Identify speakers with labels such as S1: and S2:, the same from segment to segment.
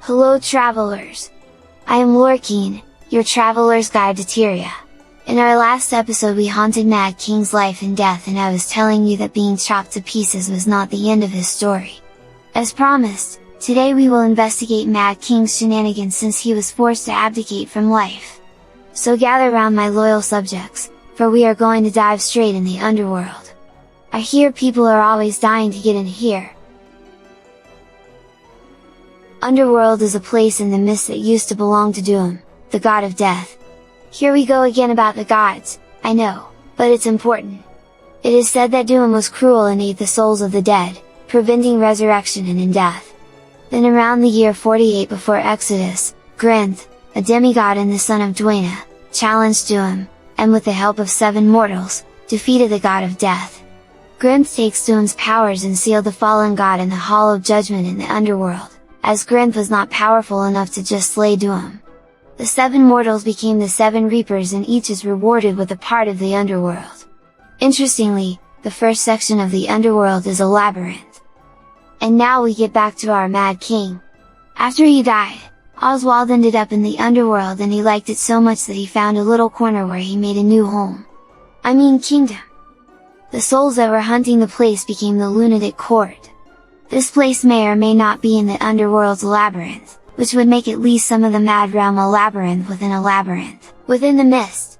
S1: Hello travelers! I am Lorekeen, your traveler's guide to Tyria. In our last episode we haunted Mad King's life and death, and I was telling you that being chopped to pieces was not the end of his story. As promised, today we will investigate Mad King's shenanigans since he was forced to abdicate from life. So gather round my loyal subjects, for we are going to dive straight in the underworld. I hear people are always dying to get in here. Underworld is a place in the mist that used to belong to Doom, the god of death. Here we go again about the gods, I know, but it's important. It is said that Doom was cruel and ate the souls of the dead, preventing resurrection and in death. Then around the year 48 before Exodus, Grinth, a demigod and the son of Dwayna, challenged Doom, and with the help of 7 mortals, defeated the god of death. Grinth takes Doom's powers and sealed the fallen god in the Hall of Judgment in the underworld, as Grinth was not powerful enough to just slay Doom. The 7 mortals became the 7 reapers, and each is rewarded with a part of the underworld. Interestingly, the first section of the underworld is a labyrinth. And now we get back to our Mad King. After he died, Oswald ended up in the underworld, and he liked it so much that he found a little corner where he made a new home. I mean kingdom! The souls that were hunting the place became the Lunatic Court. This place may or may not be in the underworld's labyrinth, which would make at least some of the Mad Realm a labyrinth, within the mist.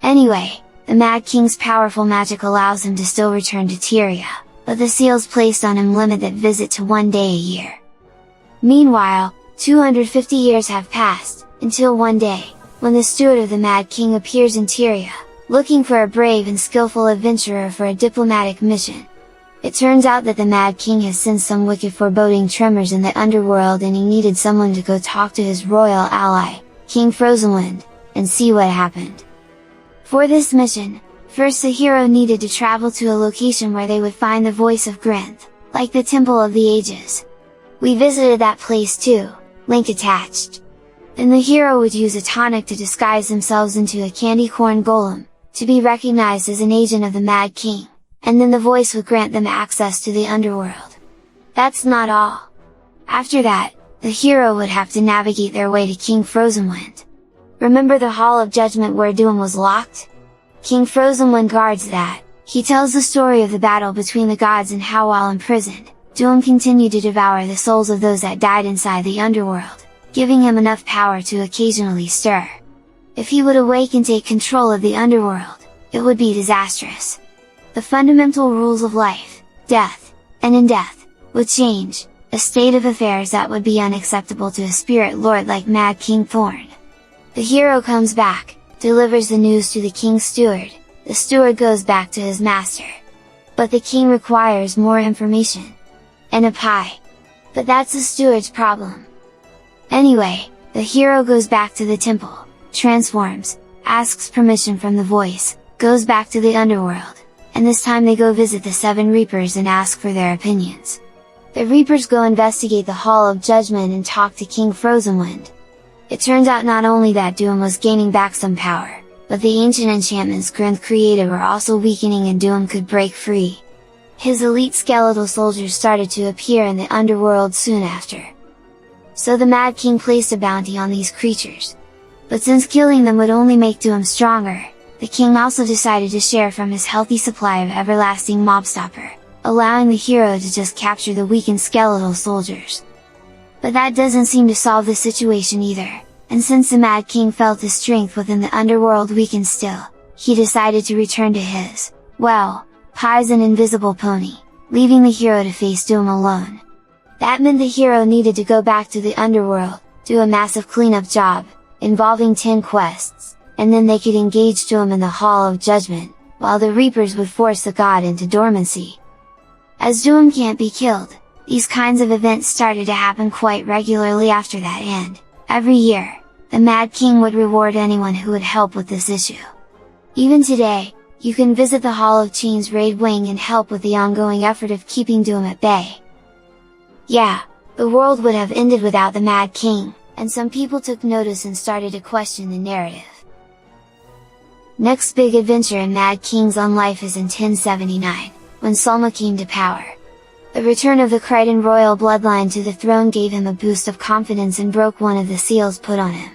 S1: Anyway, the Mad King's powerful magic allows him to still return to Tyria, but the seals placed on him limit that visit to 1 day a year. Meanwhile, 250 years have passed, until one day, when the steward of the Mad King appears in Tyria, looking for a brave and skillful adventurer for a diplomatic mission. It turns out that the Mad King has sensed some wicked foreboding tremors in the underworld, and he needed someone to go talk to his royal ally, King Frozenwind, and see what happened. For this mission, first the hero needed to travel to a location where they would find the voice of Grinth, like the Temple of the Ages. We visited that place too, link attached. Then the hero would use a tonic to disguise themselves into a candy corn golem, to be recognized as an agent of the Mad King, and then the voice would grant them access to the underworld. That's not all. After that, the hero would have to navigate their way to King Frozenwind. Remember the Hall of Judgment where Doom was locked? King Frozenwind guards that. He tells the story of the battle between the gods and how, while imprisoned, Doom continued to devour the souls of those that died inside the underworld, giving him enough power to occasionally stir. If he would awake and take control of the underworld, it would be disastrous. The fundamental rules of life, death, and in death, would change, a state of affairs that would be unacceptable to a spirit lord like Mad King Thorn. The hero comes back, delivers the news to the king's steward, the steward goes back to his master. But the king requires more information. And a pie. But that's the steward's problem. Anyway, the hero goes back to the temple, transforms, asks permission from the voice, goes back to the underworld, and this time they go visit the 7 Reapers and ask for their opinions. The Reapers go investigate the Hall of Judgment and talk to King Frozenwind. It turns out not only that Doom was gaining back some power, but the ancient enchantments Grinth created were also weakening and Doom could break free. His elite skeletal soldiers started to appear in the underworld soon after. So the Mad King placed a bounty on these creatures. But since killing them would only make Doom stronger, the king also decided to share from his healthy supply of everlasting mobstopper, allowing the hero to just capture the weakened skeletal soldiers. But that doesn't seem to solve the situation either, and since the Mad King felt his strength within the underworld weakened still, he decided to return to his, well, pies and invisible pony, leaving the hero to face Doom alone. That meant the hero needed to go back to the underworld, do a massive cleanup job, involving 10 quests, and then they could engage Doom in the Hall of Judgment, while the Reapers would force the god into dormancy. As Doom can't be killed, these kinds of events started to happen quite regularly after that, and, every year, the Mad King would reward anyone who would help with this issue. Even today, you can visit the Hall of Chains raid wing and help with the ongoing effort of keeping Doom at bay. Yeah, the world would have ended without the Mad King, and some people took notice and started to question the narrative. Next big adventure in Mad King's life is in 1079, when Sulma came to power. The return of the Crichton royal bloodline to the throne gave him a boost of confidence and broke one of the seals put on him.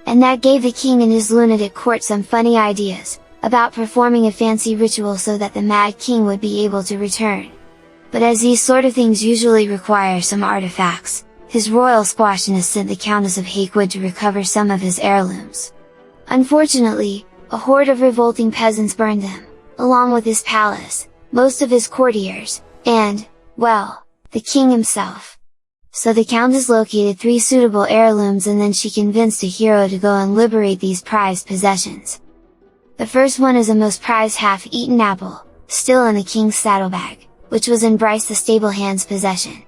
S1: And that gave the king and his lunatic court some funny ideas, about performing a fancy ritual so that the Mad King would be able to return. But as these sort of things usually require some artifacts, his royal squashiness sent the Countess of Hakewood to recover some of his heirlooms. Unfortunately, a horde of revolting peasants burned them, along with his palace, most of his courtiers, and, well, the king himself. So the Countess located 3 suitable heirlooms and then she convinced a hero to go and liberate these prized possessions. The first one is a most prized half-eaten apple, still in the king's saddlebag, which was in Bryce the stable-hand's possession.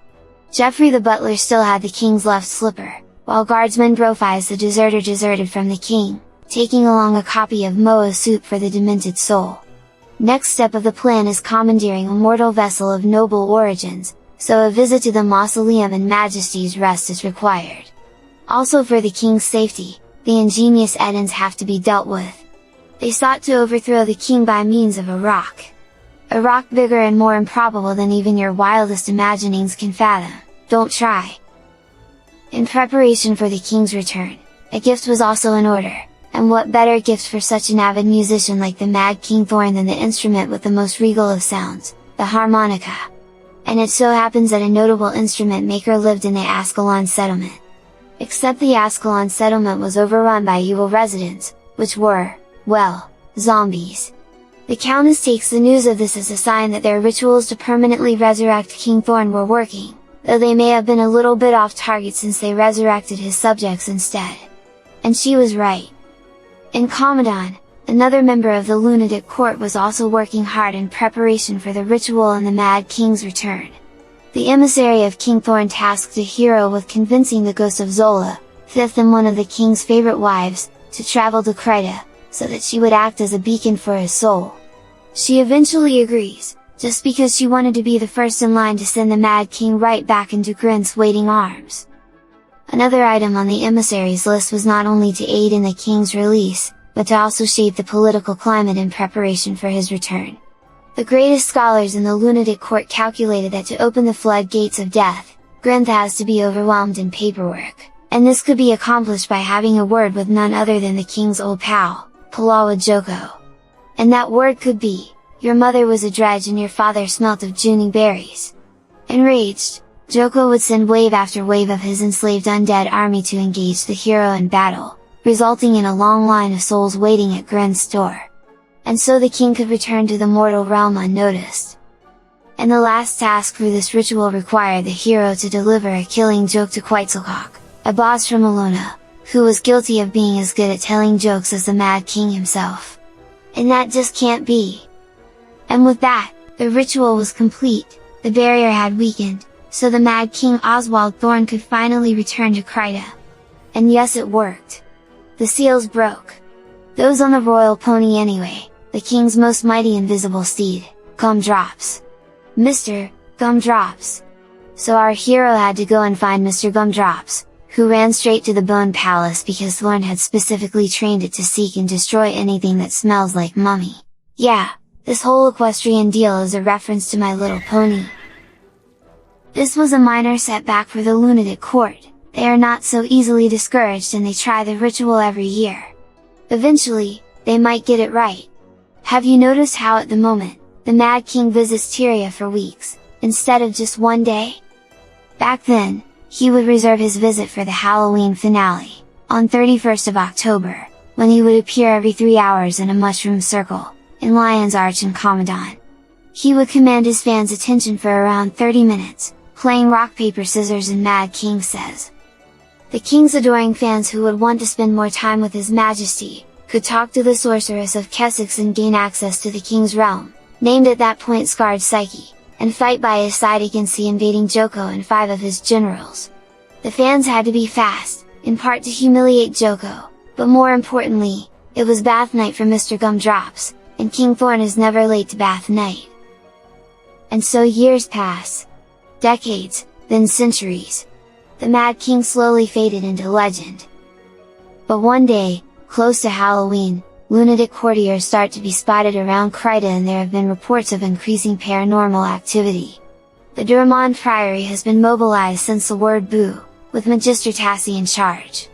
S1: Geoffrey the butler still had the king's left slipper, while guardsman Brofies the deserter deserted from the king, taking along a copy of Moa's soup for the demented soul. Next step of the plan is commandeering a mortal vessel of noble origins, so a visit to the mausoleum and Majesty's rest is required. Also for the king's safety, the ingenious Edens have to be dealt with. They sought to overthrow the king by means of a rock. A rock bigger and more improbable than even your wildest imaginings can fathom, don't try! In preparation for the king's return, a gift was also in order, and what better gift for such an avid musician like the Mad King Thorn than the instrument with the most regal of sounds, the harmonica. And it so happens that a notable instrument maker lived in the Ascalon settlement. Except the Ascalon settlement was overrun by evil residents, which were, well, zombies. The Countess takes the news of this as a sign that their rituals to permanently resurrect King Thorn were working, though they may have been a little bit off target since they resurrected his subjects instead. And she was right. And Commandant, another member of the Lunatic Court, was also working hard in preparation for the ritual and the Mad King's return. The emissary of King Thorn tasked the hero with convincing the ghost of Zola, 5th and one of the king's favorite wives, to travel to Crita, so that she would act as a beacon for his soul. She eventually agrees, just because she wanted to be the first in line to send the Mad King right back into Grinth's waiting arms. Another item on the emissary's list was not only to aid in the king's release, but to also shape the political climate in preparation for his return. The greatest scholars in the Lunatic Court calculated that to open the floodgates of death, Grinth has to be overwhelmed in paperwork, and this could be accomplished by having a word with none other than the king's old pal, Palawa Joko. And that word could be, "Your mother was a dredge and your father smelt of Junie berries." Enraged, Joko would send wave after wave of his enslaved undead army to engage the hero in battle, resulting in a long line of souls waiting at Grinth's door. And so the king could return to the mortal realm unnoticed. And the last task for this ritual required the hero to deliver a killing joke to Quetzalcoatl, a boss from Alona, who was guilty of being as good at telling jokes as the Mad King himself. And that just can't be! And with that, the ritual was complete, the barrier had weakened, so the Mad King Oswald Thorn could finally return to Crita. And yes, it worked! The seals broke. Those on the royal pony anyway, the king's most mighty invisible steed, Gumdrops. Mr. Gumdrops! So our hero had to go and find Mr. Gumdrops, who ran straight to the Bone Palace because Thorn had specifically trained it to seek and destroy anything that smells like mummy. Yeah, this whole equestrian deal is a reference to My Little Pony. This was a minor setback for the Lunatic Court. They are not so easily discouraged and they try the ritual every year. Eventually, they might get it right. Have you noticed how at the moment, the Mad King visits Tyria for weeks, instead of just one day? Back then, he would reserve his visit for the Halloween finale, on 31st of October, when he would appear every 3 hours in a mushroom circle, in Lion's Arch and Commandant. He would command his fans' attention for around 30 minutes, playing rock paper scissors and Mad King Says. The king's adoring fans who would want to spend more time with His Majesty, could talk to the sorceress of Kessex and gain access to the king's realm, named at that point Scarred Psyche, and fight by his side against the invading Joko and 5 of his generals. The fans had to be fast, in part to humiliate Joko, but more importantly, it was bath night for Mr. Gumdrops, and King Thorn is never late to bath night. And so years pass. Decades, then centuries. The Mad King slowly faded into legend. But one day, close to Halloween, lunatic courtiers start to be spotted around Crita and there have been reports of increasing paranormal activity. The Durmond Priory has been mobilized since the word boo, with Magister Tassie in charge.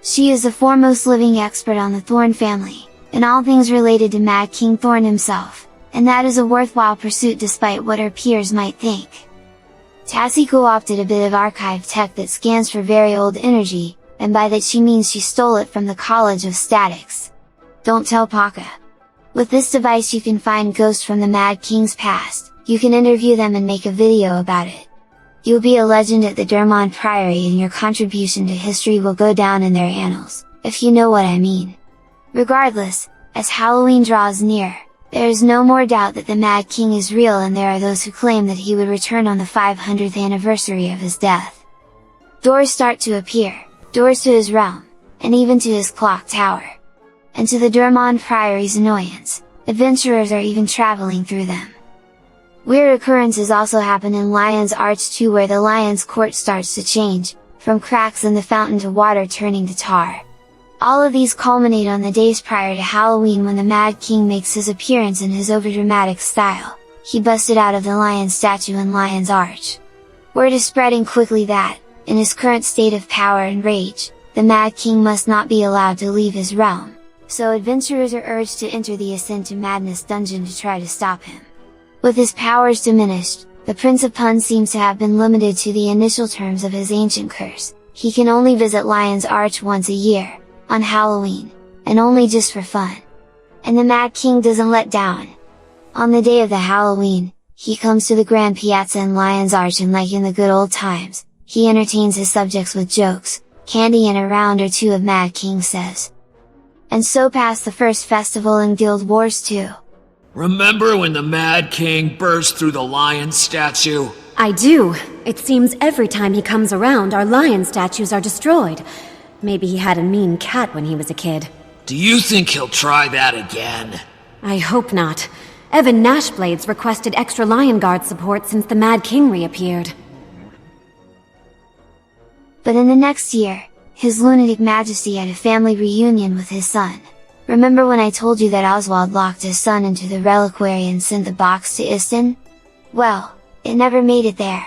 S1: She is the foremost living expert on the Thorn family, and all things related to Mad King Thorn himself, and that is a worthwhile pursuit despite what her peers might think. Tassie co-opted a bit of archive tech that scans for very old energy, and by that she means she stole it from the College of Statics. Don't tell Paka. With this device you can find ghosts from the Mad King's past, you can interview them and make a video about it. You'll be a legend at the Durmond Priory and your contribution to history will go down in their annals, if you know what I mean. Regardless, as Halloween draws near, there is no more doubt that the Mad King is real and there are those who claim that he would return on the 500th anniversary of his death. Doors start to appear, doors to his realm, and even to his clock tower. And to the Durmond Priory's annoyance, adventurers are even traveling through them. Weird occurrences also happen in Lion's Arch too, where the Lion's Court starts to change, from cracks in the fountain to water turning to tar. All of these culminate on the days prior to Halloween when the Mad King makes his appearance in his overdramatic style. He busted out of the lion statue in Lion's Arch. Word is spreading quickly that, in his current state of power and rage, the Mad King must not be allowed to leave his realm, so adventurers are urged to enter the Ascent to Madness dungeon to try to stop him. With his powers diminished, the Prince of Pun seems to have been limited to the initial terms of his ancient curse. He can only visit Lion's Arch once a year, on Halloween, and only just for fun. And the Mad King doesn't let down. On the day of the Halloween, he comes to the Grand Piazza in Lion's Arch and like in the good old times, he entertains his subjects with jokes, candy and a round or two of Mad King says. And so passed the first festival and Guild Wars too.
S2: Remember when the Mad King burst through the lion statue?
S3: I do. It seems every time he comes around, our lion statues are destroyed. Maybe he had a mean cat when he was a kid.
S2: Do you think he'll try that again?
S3: I hope not. Evan Nashblades requested extra Lion Guard support since the Mad King reappeared.
S1: But in the next year, His Lunatic Majesty had a family reunion with his son. Remember when I told you that Oswald locked his son into the reliquary and sent the box to Iston? Well, it never made it there.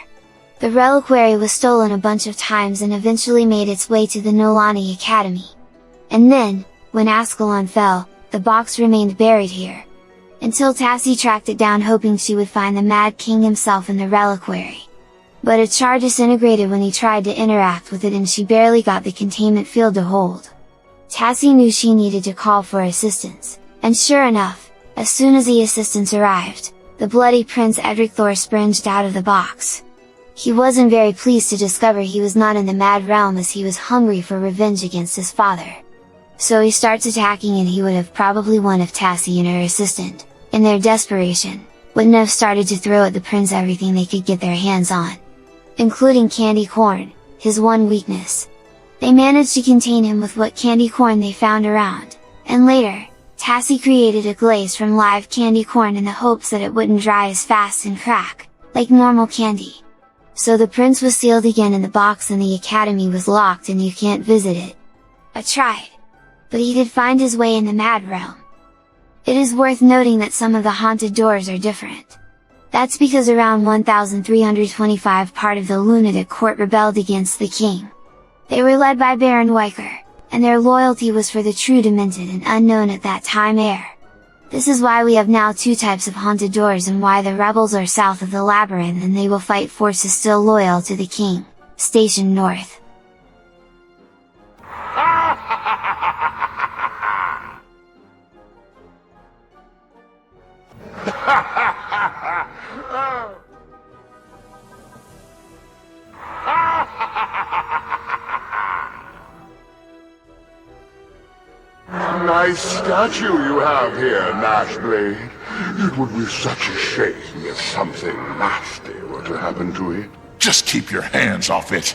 S1: The reliquary was stolen a bunch of times and eventually made its way to the Nolani Academy. And then, when Ascalon fell, the box remained buried here. Until Tassie tracked it down hoping she would find the Mad King himself in the reliquary. But a charge disintegrated when he tried to interact with it and she barely got the containment field to hold. Tassie knew she needed to call for assistance, and sure enough, as soon as the assistance arrived, the bloody Prince Edric Thor springed out of the box. He wasn't very pleased to discover he was not in the Mad Realm as he was hungry for revenge against his father. So he starts attacking and he would have probably won if Tassie and her assistant, in their desperation, wouldn't have started to throw at the prince everything they could get their hands on. Including candy corn, his one weakness. They managed to contain him with what candy corn they found around, and later, Tassie created a glaze from live candy corn in the hopes that it wouldn't dry as fast and crack, like normal candy. So the prince was sealed again in the box and the academy was locked and you can't visit it. I tried. But he could find his way in the Mad Realm. It is worth noting that some of the haunted doors are different. That's because around 1325 part of the Lunatic Court rebelled against the king. They were led by Baron Weicker, and their loyalty was for the true demented and unknown at that time heir. This is why we have now two types of haunted doors and why the rebels are south of the labyrinth and they will fight forces still loyal to the king, stationed north.
S4: Nice statue you have here, Nashblade. It would be such a shame if something nasty were to happen to it.
S5: Just keep your hands off it.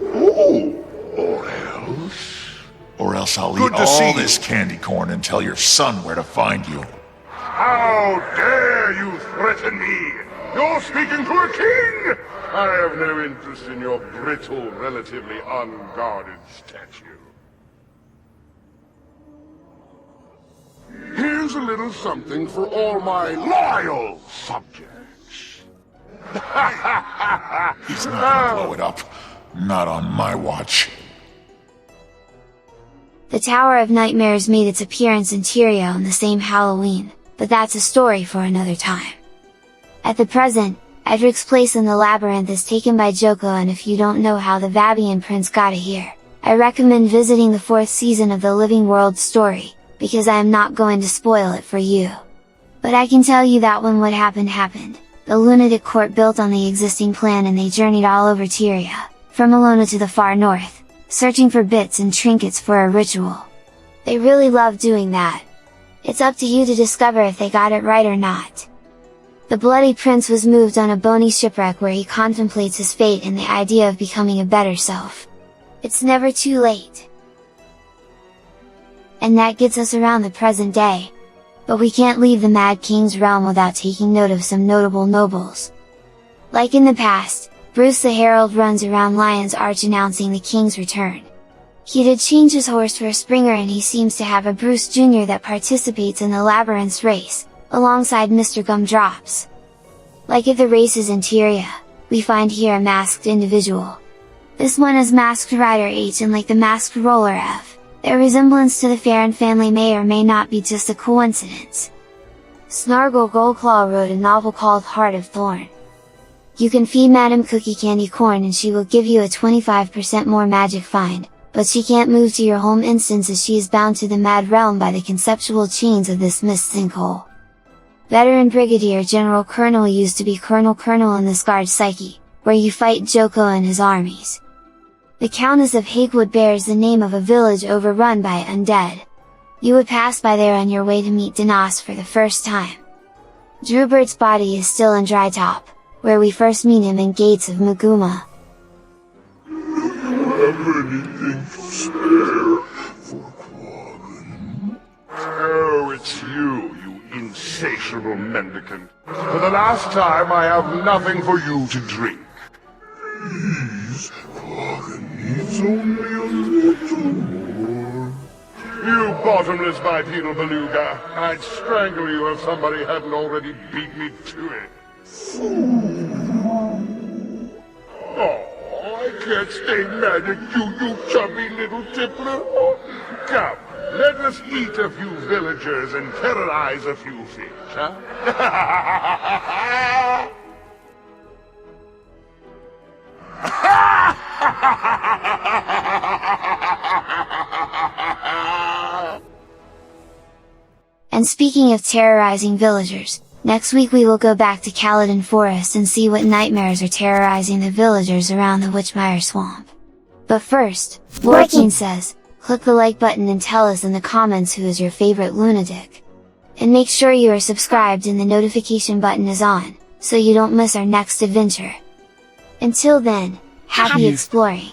S4: Oh, or else?
S5: Or else I'll
S4: Good
S5: eat
S4: to see
S5: all
S4: you.
S5: this candy corn and tell your son where to find you.
S4: How dare you threaten me? You're speaking to a king! I have no interest in your brittle, relatively unguarded statue. Here's a little something for all my loyal subjects.
S5: He's not gonna blow it up. Not on my watch.
S1: The Tower of Nightmares made its appearance in Tyria on the same Halloween, but that's a story for another time. At the present, Edric's place in the labyrinth is taken by Joko, and if you don't know how the Vabian prince got here, I recommend visiting the 4th season of the Living World story, because I am not going to spoil it for you. But I can tell you that when what happened happened, the Lunatic Court built on the existing plan and they journeyed all over Tyria, from Alona to the far north, searching for bits and trinkets for a ritual. They really love doing that. It's up to you to discover if they got it right or not. The Bloody Prince was moved on a bony shipwreck where he contemplates his fate and the idea of becoming a better self. It's never too late. And that gets us around the present day. But we can't leave the Mad King's realm without taking note of some notable nobles. Like in the past, Bruce the Herald runs around Lion's Arch announcing the king's return. He did change his horse for a Springer, and he seems to have a Bruce Jr. that participates in the Labyrinth's race, alongside Mr. Gumdrops. Like at the races in Tyria, we find here a masked individual. This one is Masked Rider H, and like the Masked Roller F, their resemblance to the Farron family may or may not be just a coincidence. Snargle Goldclaw wrote a novel called Heart of Thorn. You can feed Madam Cookie Candy Corn and she will give you a 25% more magic find, but she can't move to your home instance as she is bound to the Mad Realm by the conceptual chains of this mist sinkhole. Veteran Brigadier General Colonel used to be Colonel in the Scarred Psyche, where you fight Joko and his armies. The Countess of Hakewood bears the name of a village overrun by undead. You would pass by there on your way to meet Dinas for the first time. Drewbert's body is still in Dry Top, where we first meet him in Gates of Maguma.
S4: Do you have anything to spare for Quagan? Oh, it's you insatiable mendicant. For the last time, I have nothing for you to drink. Please, Quagan needs only a little more. You bottomless bipedal beluga! I'd strangle you if somebody hadn't already beat me to it. Oh, I can't stay mad at you chubby little tippler. Come, let us eat a few villagers and terrorize a few fish, huh?
S1: And speaking of terrorizing villagers, next week we will go back to Caledon Forest and see what nightmares are terrorizing the villagers around the Witchmire Swamp. But first, Lorekeen says, click the like button and tell us in the comments who is your favorite lunatic. And make sure you are subscribed and the notification button is on, so you don't miss our next adventure. Until then, happy exploring!